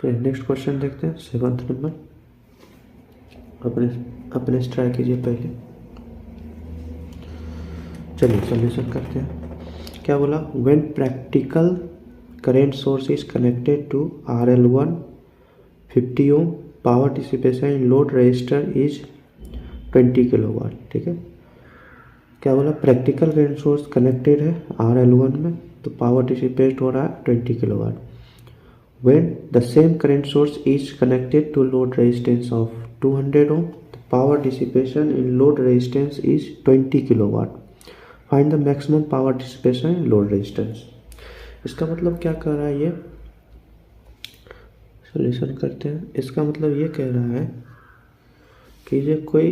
तो next question देखते हैं 7th नंबर। अपने ट्राई कीजिए पहले। चलिए सॉल्यूशन करते हैं। क्या बोला, when practical current source is connected to RL1 50 ohm, power dissipation in load register is 20 kilowatt. ठीक है, क्या बोला, प्रैक्टिकल करेंट सोर्स कनेक्टेड है RL1 में, तो पावर डिसिपेट हो रहा है 20 kilowatt. When the same current source is connected to load resistance of 200 ohm, the power dissipation in load resistance is 20 kilowatt. Find the maximum power dissipation in load resistance. इसका मतलब क्या कह रहा है, ये सॉल्यूशन करते हैं। इसका मतलब ये कह रहा है कि ये कोई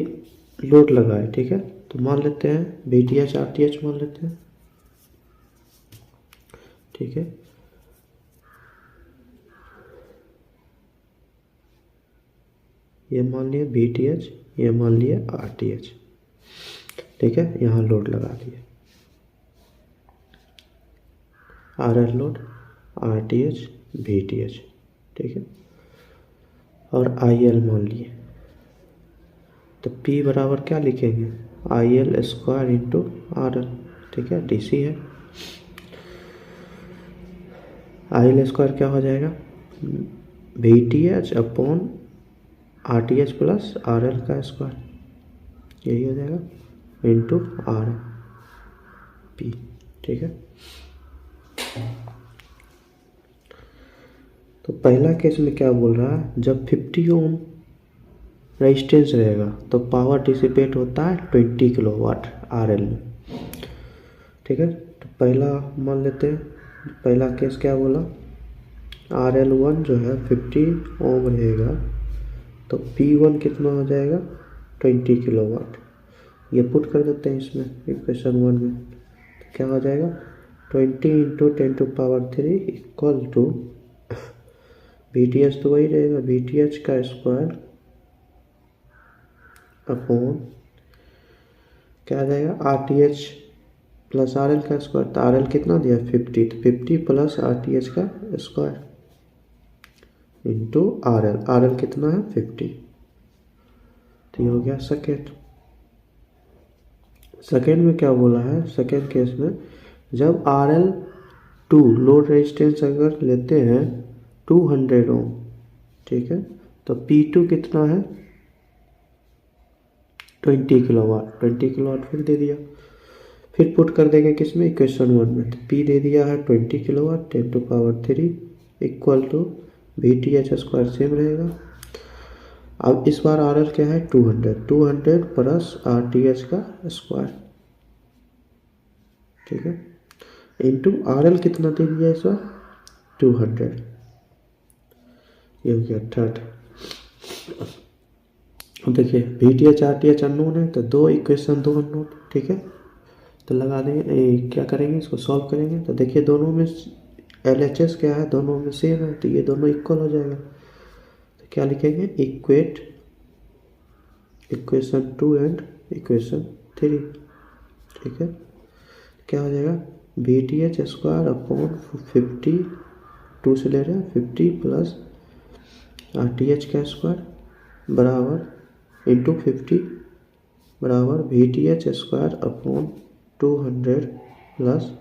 लोड लगा है, ठीक है, तो मान लेते हैं VTH RTH मान लेते हैं, ठीक है। ये मान लिया VTH, ये मान लिया RTH, ठीक है। यहाँ लोड लगा दिए, RL लोड, RTH, VTH, ठीक है, और IL मान लिए। तो P बराबर क्या लिखेंगे, IL स्क्वायर इंटू RL, ठीक है, DC है। IL स्क्वायर क्या हो जाएगा, VTH upon RTH plus RL का स्क्वायर, यही हो जाएगा, इंटू RP, ठीक है। तो पहला केस में क्या बोल रहा है, जब 50 ओम रेजिस्टेंस रहेगा तो पावर डिसिपेट होता है 20 किलोवाट RL में, ठीक है। तो पहला मान लेते हैं, पहला केस क्या बोला, RL1 जो है 50 ओम रहेगा, तो P1 कितना हो जाएगा 20 किलोवाट। ये पुट कर देते हैं इसमें इक्वेशन 1 में, तो क्या हो जाएगा 20 इंटू 10⁻³ इक्वल टू VTH तो वही रहेगा, VTH का स्क्वायर अपॉन क्या आ जाएगा RTH प्लस RL का स्क्वायर। तो RL कितना दिया 50, तो 50 प्लस RTH का स्क्वायर इंटू RL कितना है 50। तो ये हो गया सेकेंड में क्या बोला है, सेकेंड केस में जब RL2 लोड रेजिस्टेंस अगर लेते हैं 200 ओम, ठीक है, तो P2 कितना है 20 किलोवाट, 20 किलोवाट फिर दे दिया, फिर पुट कर देंगे किसमें इक्वेशन 1 में। तो P दे दिया है 20 kilowatt 10⁻³ equal to VTH square same रहेगा। अब इस बार RL क्या है 200 प्लस RTH का स्क्वायर, ठीक है, इंटू RL कितना दे दिया इस बार 200, ये हो गया थर्ड। देखिए VTH RTH अननोन है, तो दो इक्वेशन दो अननोन, ठीक है, तो लगा देंगे, क्या करेंगे इसको सॉल्व करेंगे। तो देखिए दोनों में LHS क्या है, दोनों में सेम है, तो ये दोनों इक्वल हो जाएगा। तो क्या लिखेंगे, इक्वेट इक्वेशन 2 एंड इक्वेशन 3, ठीक है। क्या हो जाएगा VTH स्क्वायर अपॉन 50, 2 से ले रहे हैं 50 प्लस RTH का स्क्वायर बराबर इंटू 50 बराबर VTH square upon 200 plus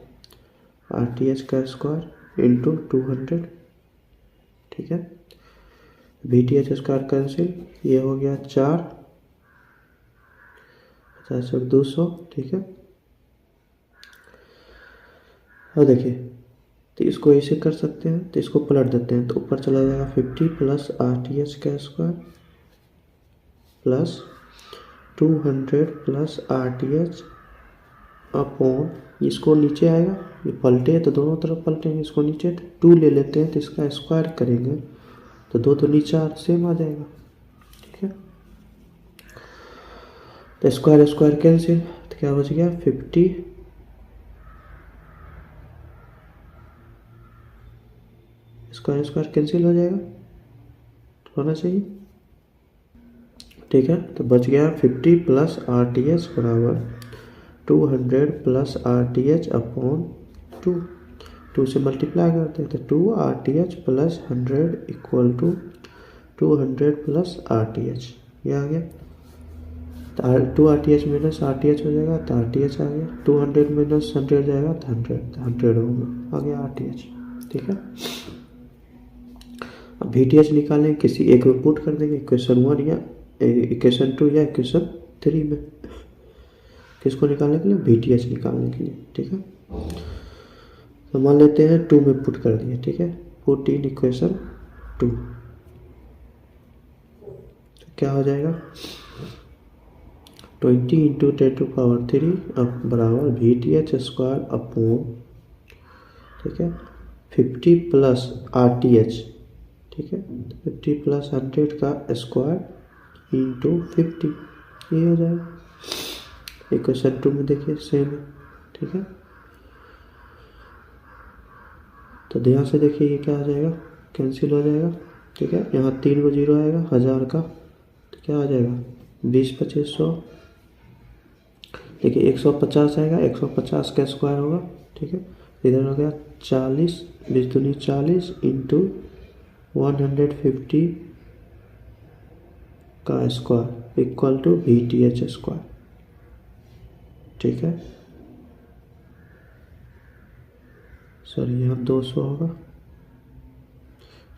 RTH का स्क्वायर इंटू 200, ठीक है। VTH स्क्वायर कैंसिल, ये हो गया 4, 50 और 200, ठीक है। और देखिए तो इसको ऐसे कर सकते हैं, तो इसको पलट देते हैं, तो ऊपर चला जाएगा 50 प्लस RTH का square plus 200 plus RTH upon, इसको नीचे आएगा, ये पलटे तो दोनों तरफ पलटेंगे, इसको नीचे 2 ले लेते हैं, तो इसका स्क्वायर करेंगे तो दो तो नीचे सेम आ जाएगा, ठीक है। तो स्क्वायर कैंसिल, तो क्या बच गया 50 स्क्वायर कैंसिल हो जाएगा, होना चाहिए, ठीक है। तो बच गया 50 प्लस RTH बराबर 200 प्लस RTH अपॉन 2, 2 से मल्टीप्लाई करते हैं तो 2 RTH plus 100 equal to 200 plus RTH, ये आ गया। तो 2 RTH माइनस RTH हो जाएगा तो RTH आ गया। 200 माइनस 100 जाएगा तो 100 होगा, आ गया RTH। ठीक है, अब VTH निकालें, किसी एक में पुट कर देंगे, इक्वेशन 1 या इक्वेशन 2 या इक्वेशन 3 में। किसको निकालने के लिए? VTH निकालने के लिए। ठीक है, तो मान लेते हैं 2 में पुट कर दिए। ठीक है, पुट इन इक्वेशन 2, तो क्या हो जाएगा? 20 इंटू 10⁻³ अब बराबर VTH स्क्वायर अपॉन, ठीक है, 50 प्लस RTH। ठीक है, 50 प्लस 100 का स्क्वायर इंटू 50, ये हो जाएगा। इक्वेशन 2 में देखिए सेम है। ठीक है, तो ध्यान से देखिए ये क्या आ जाएगा, कैंसिल हो जाएगा। ठीक है, यहाँ 3 को 0 आएगा 1000 का, तो क्या आ जाएगा 20 25 100। देखिए 150 आएगा, 150 का स्क्वायर होगा। ठीक है, इधर हो गया 40, 20 दूनी 40 इंटू 150 का square equal to VTH square. ठीक है, सॉरी यहाँ 200 होगा।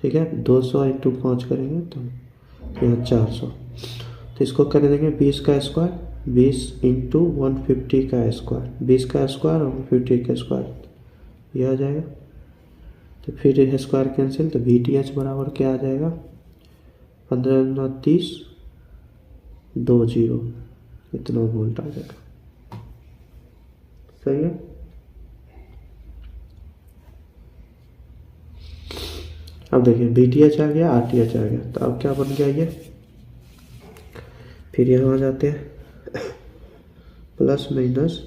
ठीक है, 200 इंटू 5 करेंगे तो यहाँ 400, तो इसको कर देंगे 20 का स्क्वायर, 20 इंटू 150 का स्क्वायर, 20 का स्क्वायर और 150 का स्क्वायर, ये आ जाएगा। तो फिर यह स्क्वायर कैंसिल, तो VTH बराबर क्या आ जाएगा 15 9 30 2 0, इतना वोल्ट आ जाएगा। सही है, अब देखिए VTH आ गया, RTH आ गया, तो अब क्या बन गया ये, फिर यहाँ आ जाते हैं प्लस माइनस,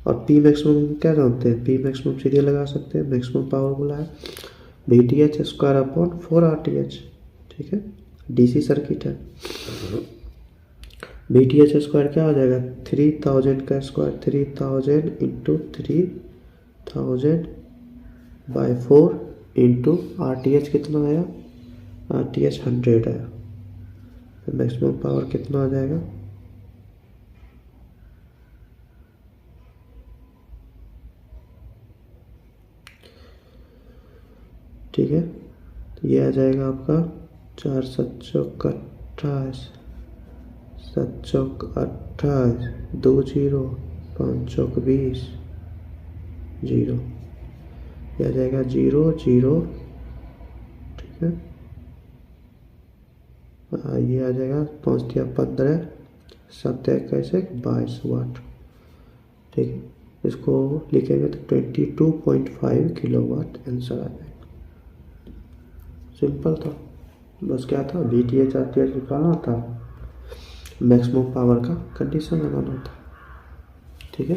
और P मैक्सिमम क्या जानते हैं, P मैक्सिमम सीधे लगा सकते हैं, मैक्सिमम पावर बोला है VTH स्क्वायर अपॉन 4 RTH। ठीक है, DC सर्किट है। VTH स्क्वायर क्या हो जाएगा 3000 का square, 3000 into 3000 by 4 into RTH कितना आया, RTH 100 आया, तो मैक्सिमम पावर कितना आ जाएगा, ठीक है, तो ये आ जाएगा आपका 4 7 चौक 28, 7 चौक 28, 2 0, 5 चौक 20, 0, ये आ जाएगा 0 0। ठीक है, ये आ जाएगा 5 दिया 15, 7 कैसे 22 वाट। ठीक है, इसको लिखेंगे तो 22.5 किलोवाट आंसर आ जाएगा। सिंपल था, बस क्या था VTH RTH निकालना था, मैक्सिमम पावर का कंडीशन लगाना था। ठीक है।